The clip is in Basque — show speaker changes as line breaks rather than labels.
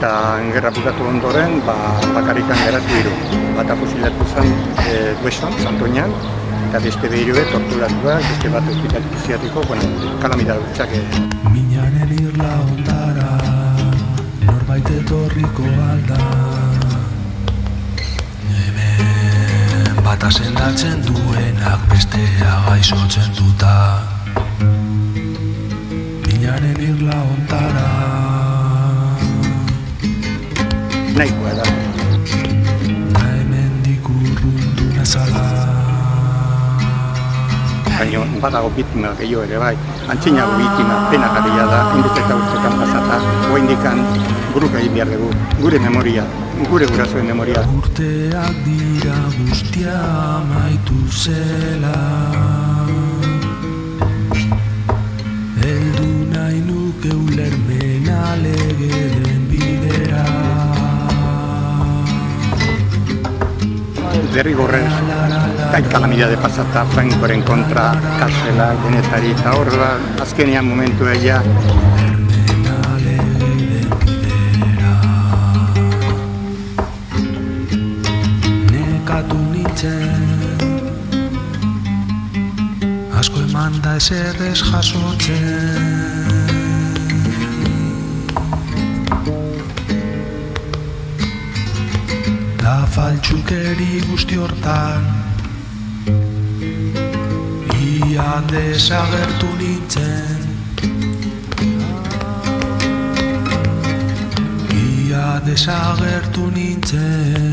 eta gerra bukatu ondoren bakarrikan geratu hiru. Bata fusilatu zen Dueson, Santoñan, eta beste behirue torturatuak, beste bat hospitalitu ziatiko, kalamidad gutxak.
Minaren irla ondara, norbait etorriko alda. Hemen bata sendatzen duenak bestea gaixotzen duta. Minaren irla ondara.
Nahikoa da.
Hemendik urrundu nazala.
Baina badago biktima gehiago ere bai. Antzinago biktima penagarria da, hainbeste urtetan pasata, oraindikan buruk egin behar dugu, gure memoria, gure gurasoen memoria.
Urteak dira guztia amaitu zela. Heldu nahi nuke ulermena legeen bidera.
Derrigorrez, gain kalamidade pasata, Francoren kontra, kartzela, denetari, eta hor da, azkenean momentu egia.
Nekatu nintzen, asko eman da eserrez jasotzen. Da faltsukeri guzti hortan, ia desagertu nintzen. Ia desagertu nintzen.